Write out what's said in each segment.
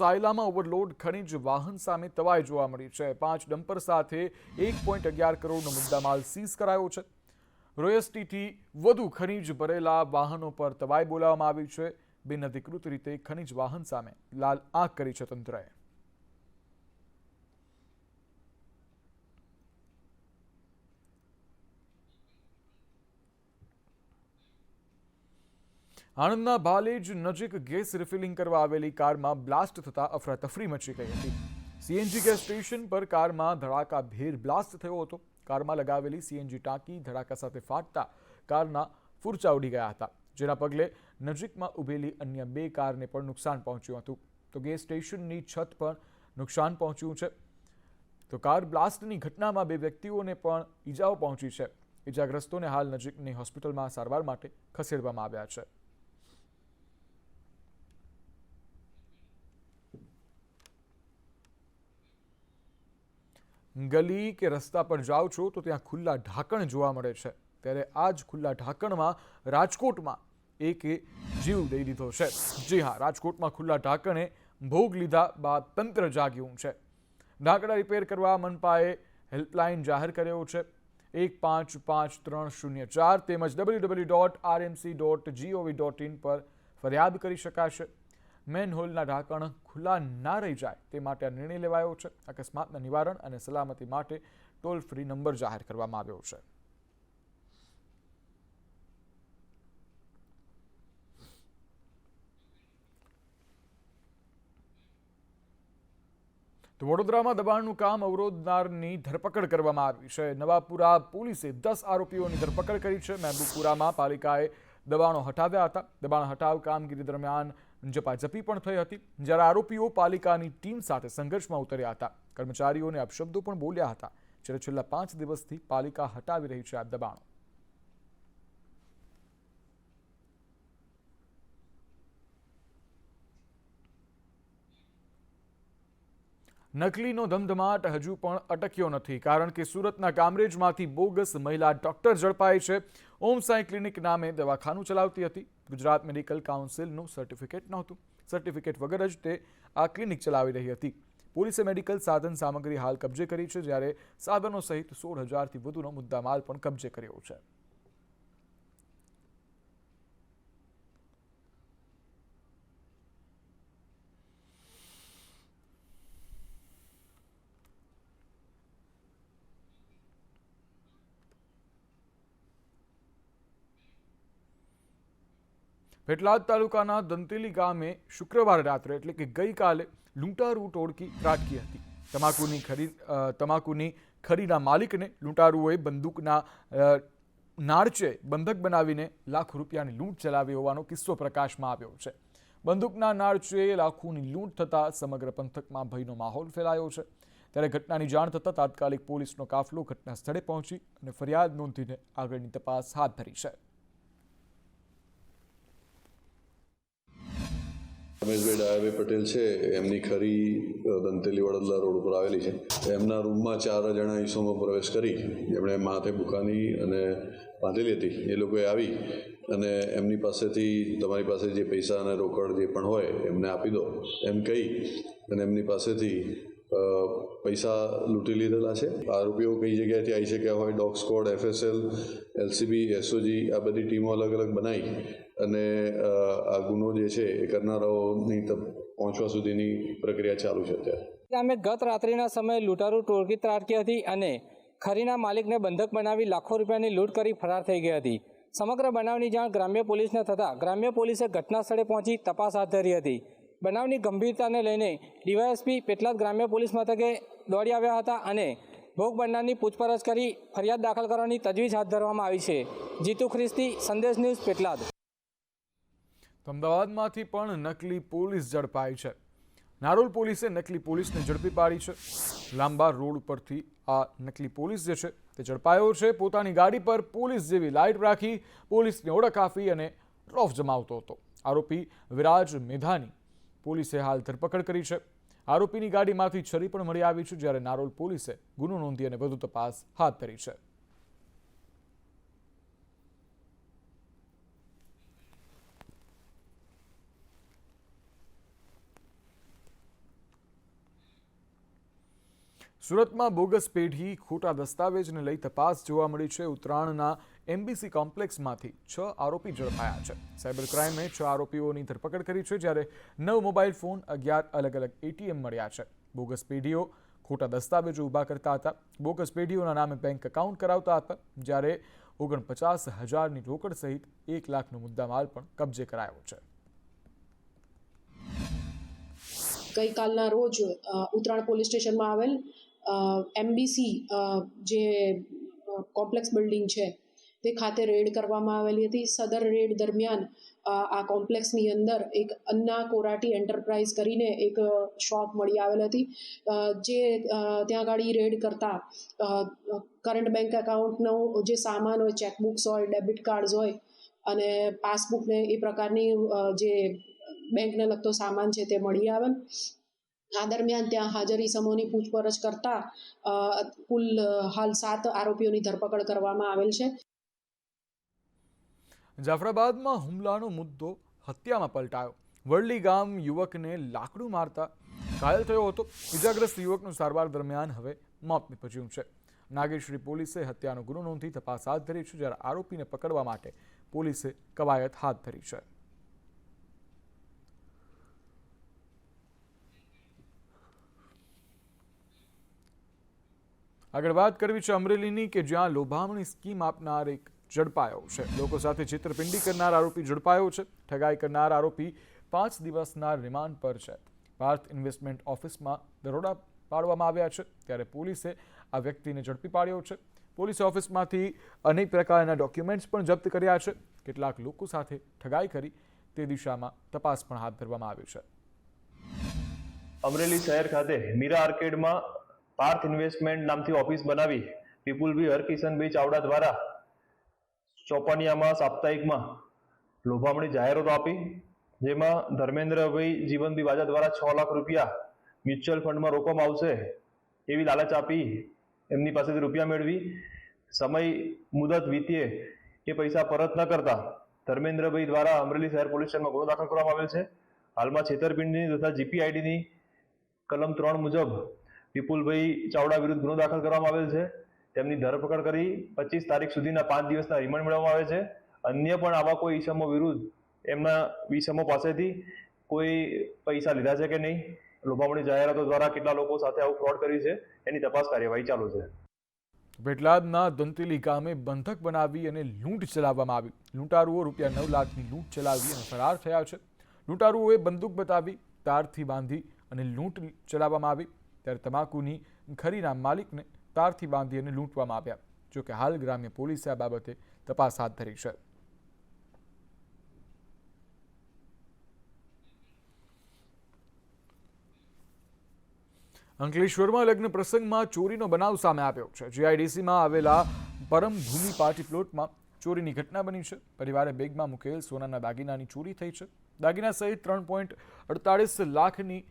સાયલામાં overload ખનીજ વાહન સામે તવાઈ જોવા મળી છે। 5 ડમ્પર સાથે 1.11 કરોડનો મુદ્દામાલ સીઝ કરાયો છે। રોયસ્ટીથી વધુ ખનીજ ભરેલા વાહનો પર તવાઈ બોલાવવામાં આવી છે। બિનઅધિકૃત રીતે ખનીજ વાહન સામે લાલ આંખ કરી છે તંત્રએ। આણંદના ભાલેજ નજીક ગેસ રિફિલિંગ કરવા આવેલી કારમાં બ્લાસ્ટ થતા અફરાતફરી મચી ગઈ હતી। સીએનજી ગેસ સ્ટેશન પર કારમાં ધડાકાભેર બ્લાસ્ટ થયો હતો। કારમાં લગાવેલી સીએનજી ટાંકી ધડાકા સાથે ફાટતા કારના ફૂરચા ઉડી ગયા હતા, જેના પગલે નજીકમાં ઊભેલી અન્ય 2 કારને પણ નુકસાન પહોંચ્યું હતું। તો ગેસ સ્ટેશનની છત પણ નુકસાન પહોંચ્યું છે। તો કાર બ્લાસ્ટની ઘટનામાં 2 વ્યક્તિઓને પણ ઈજાઓ પહોંચી છે। ઈજાગ્રસ્તોને હાલ નજીકની હોસ્પિટલમાં સારવાર માટે ખસેડવામાં આવ્યા છે। ગલી કે રસ્તા પર જાઓ છો તો ત્યાં ખુલ્લા ઢાંકણ જોવા મળે છે, ત્યારે આ જ ખુલ્લા ઢાંકણમાં રાજકોટમાં એકે જીવ દઈ દીધો છે। જી હા, રાજકોટમાં ખુલ્લા ઢાંકણે ભોગ લીધા બાદ તંત્ર જાગ્યું છે। ઢાંકણા રિપેર કરવા મનપાએ હેલ્પલાઇન જાહેર કર્યો છે। 155304 તેમજ www.rmc.gov.in પર ફરિયાદ કરી શકાશે। મેનહોલના ઢાંકણ ખુલ્લા ના રહી જાય તે માટે આ નિર્ણય લેવાયો છે। અકસ્માતના નિવારણ અને સલામતી માટે ટોલ ફ્રી નંબર જાહેર કરવામાં આવ્યો છે। તો વડોદરામાં દબાણનું કામ અવરોધનારની ધરપકડ કરવામાં આવી છે। નવાપુરા પોલીસે 10 આરોપીઓની ધરપકડ કરી છે। મહેબૂબપુરામાં પાલિકાએ દબાણો હટાવ્યા હતા। દબાણ હટાવ કામગીરી દરમિયાન ઝપાઝપી પણ થઈ હતી, જ્યારે આરોપીઓ પાલિકાની ટીમ સાથે સંઘર્ષમાં ઉતર્યા હતા। કર્મચારીઓને અપશબ્દો પણ બોલ્યા હતા, જ્યારે છેલ્લા 5 દિવસથી પાલિકા હટાવી રહી છે આ દબાણો। નકલીનો ધમધમાટ હજુ પણ અટક્યો નથી, કારણ કે સુરતના કામરેજમાંથી બોગસ મહિલા ડોક્ટર ઝડપાઈ છે। ઓમ સાઈ ક્લિનિક નામે દવાખાનું ચલાવતી હતી। ગુજરાત મેડિકલ કાઉન્સિલનું સર્ટિફિકેટ નહોતું। સર્ટિફિકેટ વગર જ તે આ ક્લિનિક ચલાવી રહી હતી। પોલીસે મેડિકલ સાધન સામગ્રી હાલ કબજે કરી છે, જ્યારે સાધનો સહિત 16,000થી વધુનો મુદ્દામાલ પણ કબજે કર્યો છે। પેટલાદ તાલુકાના દંતેલી ગામે શુક્રવારે રાત્રે એટલે કે ગઈકાલે લૂંટારૂ ટોળકી ત્રાટકી હતી। તમાકુની ખરીના માલિકને લૂંટારૂઓએ બંદૂકના નાળચે બંધક બનાવીને લાખો રૂપિયાની લૂંટ ચલાવી હોવાનો કિસ્સો પ્રકાશમાં આવ્યો છે। બંદૂકના નાળચે લાખોની લૂંટ થતાં સમગ્ર પંથકમાં ભયનો માહોલ ફેલાયો છે। ત્યારે ઘટનાની જાણ થતાં તાત્કાલિક પોલીસનો કાફલો ઘટના સ્થળે પહોંચી અને ફરિયાદ નોંધીને આગળની તપાસ હાથ ધરી છે। રમેશભાઈ ડાયાભાઈ પટેલ છે, એમની ખરી દંતેલી વડોદરા રોડ ઉપર આવેલી છે। એમના રૂમમાં 4 જણા ઈસમો પ્રવેશ કરી એમણે માથે બુકાની અને બાંધેલી હતી। એ લોકોએ આવી અને એમની પાસેથી તમારી પાસે જે પૈસા અને રોકડ જે પણ હોય એમને આપી દો એમ કહી અને એમની પાસેથી પૈસા લૂંટી લીધેલા છે। આરોપીઓ કઈ જગ્યાએથી આવી શક્યા હોય, dog squad, FSL, LCB, SOG આ બધી ટીમો અલગ અલગ બનાવી અને આ ગુનો જે છે એ કરનારાઓની પહોંચવા સુધીની પ્રક્રિયા ચાલુ છે। અત્યારે અમે ગત રાત્રિના સમયે લૂંટારૂ ટોળકી ત્રાટકી હતી અને ખરીના માલિકને બંધક બનાવી લાખો રૂપિયાની લૂંટ કરી ફરાર થઈ ગઈ હતી। સમગ્ર બનાવની જાણ ગ્રામ્ય પોલીસને થતાં ગ્રામ્ય પોલીસે ઘટના સ્થળે પહોંચી તપાસ હાથ ધરી હતી। બનાવની ગંભીરતાને લઈને ડીવાયએસપી પેટલાદ ગ્રામ્ય પોલીસ મથકે દોડી આવ્યા હતા અને ભોગ બનનારની પૂછપરછ કરી ફરિયાદ દાખલ કરવાની તજવીજ હાથ ધરવામાં આવી છે। જીતુ ખ્રિસ્તી, સંદેશ ન્યૂઝ, પેટલાદ। અમદાવાદમાંથી પણ નકલી પોલીસ ઝડપાઈ છે। નારોલ પોલીસે નકલી પોલીસને ઝડપી પાડી છે। લાંબા રોડ પરથી આ નકલી પોલીસ જે છે તે ઝડપાયો છે। પોતાની ગાડી પર પોલીસ જેવી લાઇટ રાખી પોલીસને ઓળખ આપી અને રોફ જમાવતો હતો। આરોપી વિરાજ મેધાની પોલીસે હાલ ધરપકડ કરી છે। આરોપીની ગાડીમાંથી છરી પણ મળી આવી છે, જ્યારે નારોલ પોલીસે ગુનો નોંધી અને વધુ તપાસ હાથ ધરી છે। સુરતમાં બોગસ પેઢી ખોટા દસ્તાવેજને લઈ તપાસ જોવા મળી છે. ઉત્તરાયણના એમબીસી કોમ્પ્લેક્સમાંથી 6 આરોપી ઝડપાયા છે. સાયબર ક્રાઇમે 6 આરોપીઓની ધરપકડ કરી છે, જ્યારે 9 મોબાઈલ ફોન, 11 અલગ અલગ એટીએમ મળ્યા છે. બોગસ પેઢીઓ ખોટા દસ્તાવેજો ઊભા કરતા હતા. બોગસ પેઢીઓના નામે બેંક એકાઉન્ટ કરાવતા હતા, જ્યારે 49,000ની રોકડ સહિત 1 લાખનો મુદ્દામાલ પણ કબજે કરાયો છે. ગઈકાલના રોજ ઉત્તરાયણ પોલીસ સ્ટેશનમાં આવેલ એમબીસી જે કોમ્પ્લેક્સ બિલ્ડિંગ છે તે ખાતે રેડ કરવામાં આવેલી હતી. સદર રેડ દરમિયાન આ કોમ્પ્લેક્સની અંદર એક અન્ના કોરાટી એન્ટરપ્રાઇઝ કરીને એક શોપ મળી આવેલ હતી, જે ત્યાં આગળ રેડ કરતા કરંટ બેંક એકાઉન્ટનો જે સામાન હોય, ચેકબુક્સ હોય, ડેબિટ કાર્ડ્સ હોય અને પાસબુક ને એ પ્રકારની જે બેંકને લગતો સામાન છે તે મળી આવેલ. આ દરમિયાન ત્યાં હાજર ઇસમોની પૂછપરછ કરતા કુલ હાલ 7 આરોપીઓની ધરપકડ કરવામાં આવેલ છે. જાફરાબાદમાં હુમલાનો મુદ્દો હત્યામાં પલટાયો. વરલી ગામ યુવકને લાકડું મારતા ઘાયલ થયો હતો. ઇજાગ્રસ્ત યુવકનું સારવાર દરમિયાન હવે મોત નીપજ્યું છે. નાગેશ્વરી પોલીસે હત્યાનો ગુનો નોંધી તપાસ હાથ ધરી છે, જ્યારે આરોપીને પકડવા માટે પોલીસે કવાયત હાથ ધરી છે. આગળ વાત કરવી છે અમરેલીની, કે જ્યાં લોભામણી સ્કીમ આપનાર એક ઝડપાયો છે. લોકો સાથે છેતરપિંડી કરનાર આરોપી ઝડપાયો છે. ઠગાઈ કરનાર આરોપી 5 દિવસના રિમાન્ડ પર છે. પાર્થ ઇન્વેસ્ટમેન્ટ ઓફિસમાં દરોડા પાડવામાં આવ્યા છે, ત્યારે પોલીસે આ વ્યક્તિને ઝડપી પાડ્યો છે. પોલીસે ઓફિસમાંથી અનેક પ્રકારના ડોક્યુમેન્ટ્સ પણ જપ્ત કર્યા છે. કેટલાક લોકો સાથે ઠગાઈ કરી તે દિશામાં તપાસ પણ હાથ ધરવામાં આવી છે. અમરેલી શહેર ખાતે મીરા આર્કેડમાં પાર્થ ઇન્વેસ્ટમેન્ટ નામથી ઓફિસ બનાવી વિપુલભાઈ હરકિશનભાઈ ચાવડા દ્વારા ચોપાનિયામાં સાપ્તાહિકમાં લોભામણી જાહેરાતો આપી, જેમાં ધર્મેન્દ્રભાઈ જીવનભાઈ વાજા દ્વારા 6 લાખ રૂપિયા મ્યુચ્યુઅલ ફંડમાં રોકવામાં આવશે એવી લાલચ આપી એમની પાસેથી રૂપિયા મેળવી સમય મુદત વીતીએ એ પૈસા પરત ન કરતા ધર્મેન્દ્રભાઈ દ્વારા અમરેલી શહેર પોલીસ સ્ટેશનમાં ગુનો દાખલ કરવામાં આવેલ છે. હાલમાં છેતરપિંડીની તથા જીપીઆઈડીની કલમ 3 મુજબ વિપુલભાઈ ચાવડા વિરુદ્ધ ગુનો દાખલ કરવામાં આવેલ છે. તેમની ધરપકડ કરી 25 તારીખ સુધીના 5 દિવસના રિમાન્ડ મેળવવામાં આવે છે. અન્ય પણ આવા કોઈ ઈસમો વિરુદ્ધ એમના ઈસમો પાસેથી કોઈ પૈસા લીધા છે કે નહીં, લોભામણી જાહેરાતો દ્વારા કેટલા લોકો સાથે આવું ફ્રોડ કર્યું છે, એની તપાસ કાર્યવાહી ચાલુ છે. પેટલાદના દંતેલી ગામે બંધક બનાવી અને લૂંટ ચલાવવામાં આવી. લૂંટારુઓ રૂપિયા 9 લાખની લૂંટ ચલાવી અને ફરાર થયા છે. લૂંટારુઓએ બંદૂક બતાવી તારથી બાંધી અને લૂંટ ચલાવવામાં આવી, ત્યારે તમાકુની ખરીના માલિકને તારથી બાંધી અને લૂંટવામાં આવ્યા. જોકે હાલ ગ્રામ્ય પોલીસે આ બાબતે તપાસ હાથ ધરી છે. અંકલેશ્વરમાં લગ્ન પ્રસંગમાં ચોરીનો બનાવ સામે આવ્યો છે. જીઆઈડીસીમાં આવેલા પરમભૂમિ પાર્ટી પ્લોટમાં ચોરીની ઘટના બની છે. પરિવારે બેગમાં મૂકેલ સોનાના દાગીનાની ચોરી થઈ છે. દાગીના સહિત 3.48 લાખની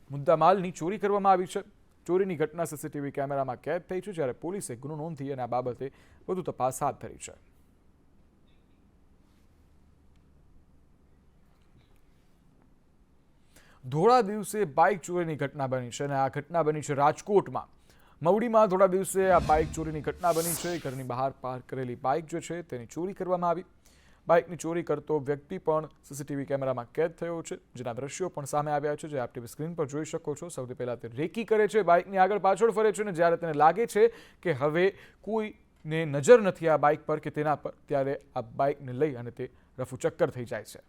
મુદ્દામાલની ચોરી કરવામાં આવી છે. ચોરીની ઘટના સીસીટીવી કેમેરામાં કેદ થઈ છે, જ્યારે પોલીસે ગુનો નોંધી અને આ બાબતે વધુ તપાસ હાથ ધરી છે. ધોળા દિવસે બાઇક ચોરીની ઘટના બની છે અને આ ઘટના બની છે રાજકોટમાં. મવડીમાં ધોળા દિવસે આ બાઇક ચોરીની ઘટના બની છે. ઘરની બહાર પાર્ક કરેલી બાઇક જે છે તેની ચોરી કરવામાં આવી. બાઇકની ચોરી કરતો વ્યક્તિ પણ સીસીટીવી કેમેરામાં કેદ થયો છે, જેના દ્રશ્યો પણ સામે આવ્યા છે, જે આપ ટીવી સ્ક્રીન પર જોઈ શકો છો. સૌથી પહેલા તે રેકી કરે છે, બાઇકની આગળ પાછળ ફરે છે અને જ્યારે તેને લાગે છે કે હવે કોઈને નજર નથી આ બાઇક પર કે તેના પર, ત્યારે આ બાઇકને લઈ અને તે રફુચક્કર થઈ જાય છે.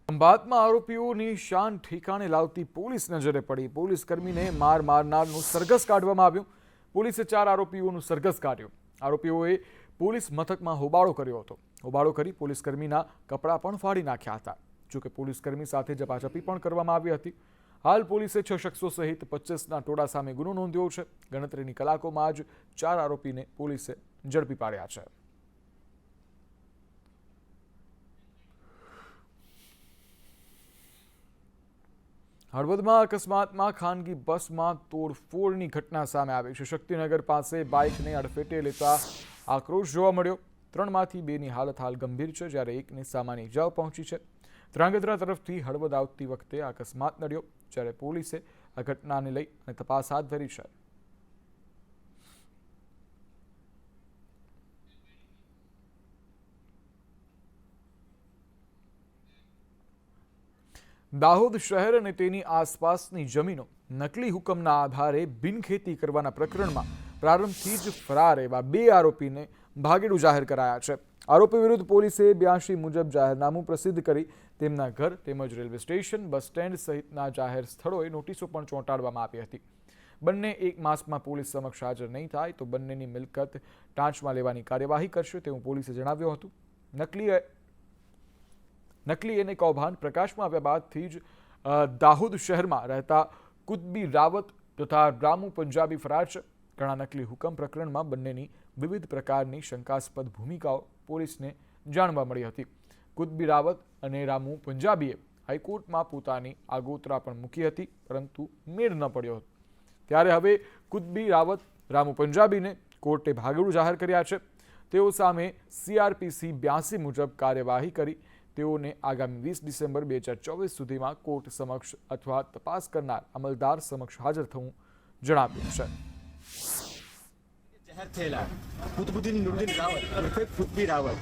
ખંભાતમાં આરોપીઓની શાન ઠેકાણે લાવતી પોલીસ નજરે પડી. પોલીસ કર્મીને માર મારનારનું સરઘસ કાઢવામાં આવ્યું. પોલીસે 4 આરોપીઓનું સરઘસ કાઢ્યું. આરોપીઓએ પોલીસ મથકમાં હોબાળો કર્યો હતો. હોબાળો કરી પોલીસ કર્મીના કપડાં પણ ફાડી નાખ્યા હતા. જોકે પોલીસ કર્મી સાથે ઝપાઝપી પણ કરવામાં આવી હતી. હાલ પોલીસે 6 શખ્સો સહિત 25ના ટોળા સામે ગુનો નોંધ્યો છે. ગણતરીની કલાકોમાં જ 4 આરોપીને પોલીસે ઝડપી પાડ્યા છે. હળવદમાં અકસ્માતમાં ખાનગી બસમાં તોડફોડની ઘટના સામે આવી છે. શક્તિનગર પાસે બાઇકને અડફેટે લેતા આક્રોશ જોવા મળ્યો. 3માંથી 2ની હાલત હાલ ગંભીર છે, જ્યારે 1ને સામાન્ય ઇજાઓ પહોંચી છે. ધ્રાંગધ્રા તરફથી હળવદ આવતી વખતે આ અકસ્માત નડ્યો, જ્યારે પોલીસે આ ઘટનાને લઈ અને તપાસ હાથ ધરી છે. દાહોદ શહેર અને તેની આસપાસની જમીનો નકલી હુકમના આધારે બિનખેતી કરવાના પ્રકરણમાં પ્રારંભથી જ ફરાર એવા 2 આરોપીને ભાગેડુ જાહેર કરાયા છે. આરોપી વિરુદ્ધ પોલીસે 82 મુજબ જાહેરનામું પ્રસિદ્ધ કરી તેમના ઘર તેમજ રેલવે સ્ટેશન, બસ સ્ટેન્ડ સહિતના જાહેર સ્થળોએ નોટિસો પણ ચોંટાડવામાં આવી હતી. બંને 1 માસમાં પોલીસ સમક્ષ હાજર નહીં થાય તો બંનેની મિલકત ટાંચમાં લેવાની કાર્યવાહી કરશે તેવું પોલીસે જણાવ્યું હતું. નકલી એને કૌભાંડ પ્રકાશમાં આવ્યા બાદથી જ દાહોદ શહેરમાં રહેતા કુતબી રાવત તથા રામુ પંજાબી ફરાર છે. ઘણા નકલી હુકમ પ્રકરણમાં બંનેની વિવિધ પ્રકારની શંકાસ્પદ ભૂમિકાઓ પોલીસને જાણવા મળી હતી. કુતબી રાવત અને રામુ પંજાબીએ હાઈકોર્ટમાં પોતાની આગોતરા પણ મૂકી હતી, પરંતુ મેળ ન પડ્યો હતો. ત્યારે હવે કુતબી રાવત, રામુ પંજાબીને કોર્ટે ભાગેડુ જાહેર કર્યા છે. તેઓ સામે CRPC 82 મુજબ કાર્યવાહી કરી તેઓને આગામી 20 ડિસેમ્બર 2024 સુધીમાં કોર્ટ સમક્ષ અથવા તપાસ કરનાર અમલદાર સમક્ષ હાજર થવું જણાવ્યું છે. જાહેર થયેલા કુતુબુદ્દીન નુરુદ્દીન રાવત ઉર્ફે કુતબી રાવત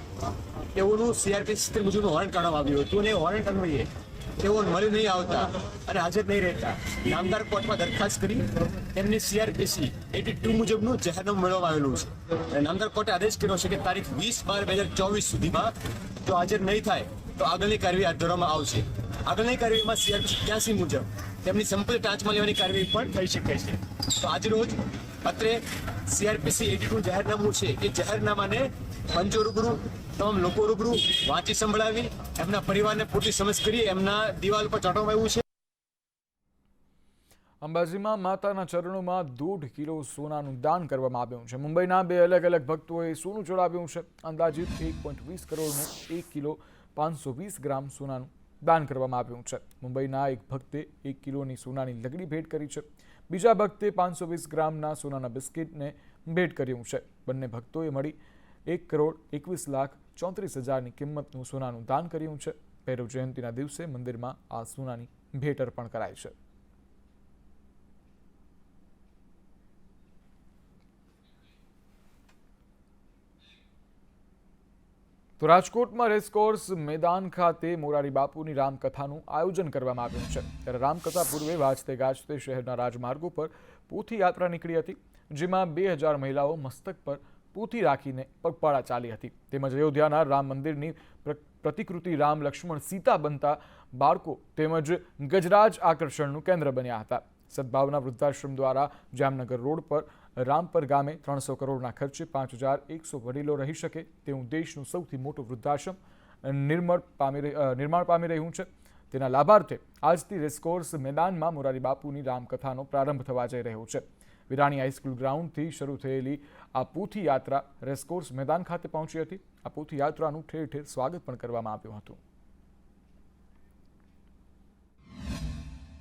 તેઓનું CRPC મુજબનું વોરંટ કાઢવામાં આવ્યું હતું અને વોરંટ અન્વયે તેઓ મળી નહીં આવતા અને હાજર નહીં રહેતા નામદાર કોર્ટમાં દરખાસ્ત કરી તેમને CRPC 82 મુજબનું જાહેરનામું મેળવવામાં આવેલું છે. અને નામદાર કોર્ટે આદેશ કર્યો છે કે તારીખ 20/12/2024 સુધીમાં જો હાજર નહીં થાય તો આગળની કાર્યવાહી હાથ ધરવામાં આવશે. આગળની કાર્યવાહીમાં CRPC 82 મુજબ તેમની સંપત્તિ ટાંચમાં લેવાની કાર્યવાહી પણ થઈ શકે છે. તો આજરોજ અત્રે CRPC 82 જાહેરનામું છે એ જાહેરનામાને પંચો રૂબરૂ તમામ લોકો રૂબરૂ વાંચી સંભળાવી એમના પરિવારને પૂરતી સમજ કરી એમના દિવાલ પર ચોંટવામાં આવ્યું છે. અંબાજીમાં માતાના ચરણોમાં 1.5 કિલો સોનાનું દાન કરવામાં આવ્યું છે. મુંબઈના 2 અલગ અલગ ભક્તોએ સોનું ચડાવ્યું છે. અંદાજિત 1.20 કરોડનું 1 કિલો 520 ગ્રામ સોનાનું દાન કરવામાં આવ્યું છે. મુંબઈના એક ભક્તે 1 કિલોની સોનાની લગડી ભેટ કરી છે. બીજા ભક્તે 520 ગ્રામના સોનાના બિસ્કિટને ભેટ કર્યું છે. બંને ભક્તોએ મળી 1,21,34,000ની કિંમતનું સોનાનું દાન કર્યું છે. ભૈરવ જયંતિના દિવસે મંદિરમાં આ સોનાની ભેટ અર્પણ કરાય છે. તો રાજકોટમાં રેસકોર્સ મેદાન ખાતે મોરારી બાપુની રામકથાનું આયોજન કરવામાં આવ્યું છે. ત્યારે રામકથા પૂર્વે વાજતે ગાજતે શહેરના રાજમાર્ગો પર પોથી યાત્રા નીકળી હતી, જેમાં 2000 મહિલાઓ મસ્તક પર પોથી રાખીને પગપાળા ચાલી હતી. તેમજ અયોધ્યાના રામ મંદિરની પ્રતિકૃતિ રામ, લક્ષ્મણ, સીતા બનતા બાળકો તેમજ ગજરાજ આકર્ષણનું કેન્દ્ર બન્યા હતા. સદભાવના વૃદ્ધાશ્રમ દ્વારા જામનગર રોડ પર રામપર ગામે 300 કરોડના ખર્ચે 5100 વડીલો રહી શકે તેવું દેશનું સૌથી મોટું વૃદ્ધાશ્રમ નિર્માણ પામી રહ્યું છે. તેના લાભાર્થે આજથી રેસકોર્સ મેદાનમાં મોરારી બાપુની રામકથાનો પ્રારંભ થવા જઈ રહ્યો છે. વિરાણી હાઈસ્કૂલ ગ્રાઉન્ડથી શરૂ થયેલી આ પોથી યાત્રા રેસકોર્સ મેદાન ખાતે પહોંચી હતી. આ પોથી યાત્રાનું ઠેર ઠેર સ્વાગત પણ કરવામાં આવ્યું હતું.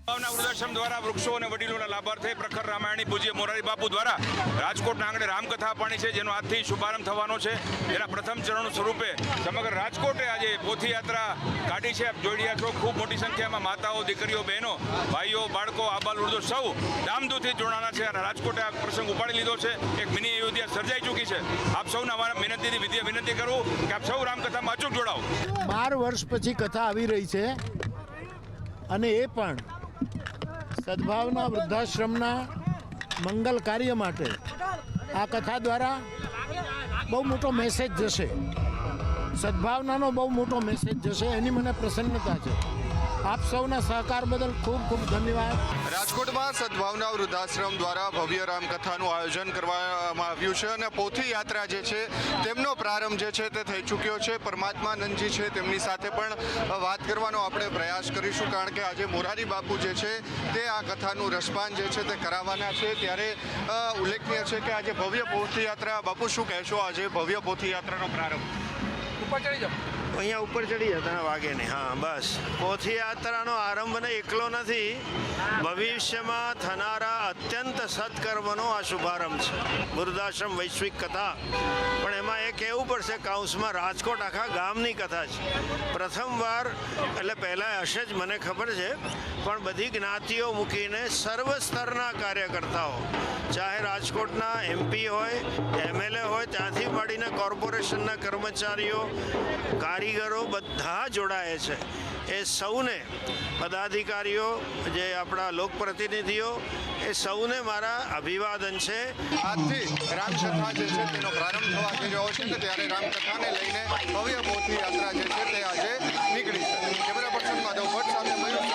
વૃદ્ધાશ્રમ દ્વારા વૃક્ષો અને વડીલોના લાભાર્થે પ્રખર રામાયણી પૂજ્ય મોરારી બાપુ દ્વારા રાજકોટના આંગણે રામકથા આપવાની છે, જેનો આજથી શુભારંભ થવાનો છે. જેના પ્રથમ ચરણ સ્વરૂપે સમગ્ર રાજકોટે આજે પોથી યાત્રા કાઢી છે. આપ જોઈ રહ્યા છો ખૂબ મોટી સંખ્યામાં માતાઓ, દીકરીઓ, બહેનો, ભાઈઓ, બાળકો, આબાલવૃદ્ધો સૌ ધામધૂમથી જોડાણા છે અને રાજકોટે આ પ્રસંગ ઉપાડી લીધો છે. એક મિની અયોધ્યા સર્જાઈ ચૂકી છે. આપ સૌને અમારા વિનંતી કરું કે આપ સૌ રામકથામાં અચૂક જોડાઓ. 12 વર્ષ પછી કથા આવી રહી છે અને એ પણ સદભાવના વૃદ્ધાશ્રમના મંગલ કાર્ય માટે આ કથા દ્વારા બહુ મોટો મેસેજ જશે, સદભાવનાનો બહુ મોટો મેસેજ જશે, એની મને પ્રસન્નતા છે. આપ સૌના સહકાર બદલ ખૂબ ખૂબ ધન્યવાદ. રાજકોટમાં સદભાવના વૃદ્ધાશ્રમ દ્વારા ભવ્ય રામકથાનું આયોજન કરવામાં આવ્યું છે અને પોથી યાત્રા જે છે તેમનો પ્રારંભ જે છે તે થઈ ચૂક્યો છે. પરમાત્માનંદજી છે તેમની સાથે પણ વાત કરવાનો આપણે પ્રયાસ કરીશું, કારણ કે આજે મોરારી બાપુ જે છે તે આ કથાનું રસપાન જે છે તે કરાવવાના છે. ત્યારે ઉલ્લેખનીય છે કે આજે ભવ્ય પોથી યાત્રા, બાપુ શું કહેશો, આજે ભવ્ય પોથી યાત્રાનો પ્રારંભ? ઉપર ચડી જાઓ. અહીંયા ઉપર ચડી જતા વાગે નહીં. હા, બસ પોથી યાત્રાનો આરંભ ને એકલો નથી, ભવિષ્યમાં થનારા અત્યંત સત્કર્મનો આ શુભારંભ છે. વૃદ્ધાશ્રમ વૈશ્વિક કથા, પણ એમાં એક કહેવું પડશે કાઉન્સમાં રાજકોટ આખા ગામની કથા છે. પ્રથમવાર એટલે પહેલાં હશે જ મને ખબર છે, પણ બધી જ્ઞાતિઓ મૂકીને સર્વ સ્તરના કાર્યકર્તાઓ, ચાહે રાજકોટના MP હોય, MLA હોય, ત્યાંથી માંડીને કોર્પોરેશનના કર્મચારીઓ, કારીગરો બધા જોડાય છે. એ સૌને પદાધિકારીઓ, જે આપણા લોકપ્રતિનિધિઓ, એ સૌને મારા અભિવાદન છે. આજથી રામકથા જે છે તેનો પ્રારંભ થવા જઈ રહ્યો છે, ત્યારે રામકથાને લઈને ભવ્ય પોથી યાત્રા જે છે તે આજે નીકળી છે. કેમેરા પર્સન માધવ ભટ્ટ સાથે મયુર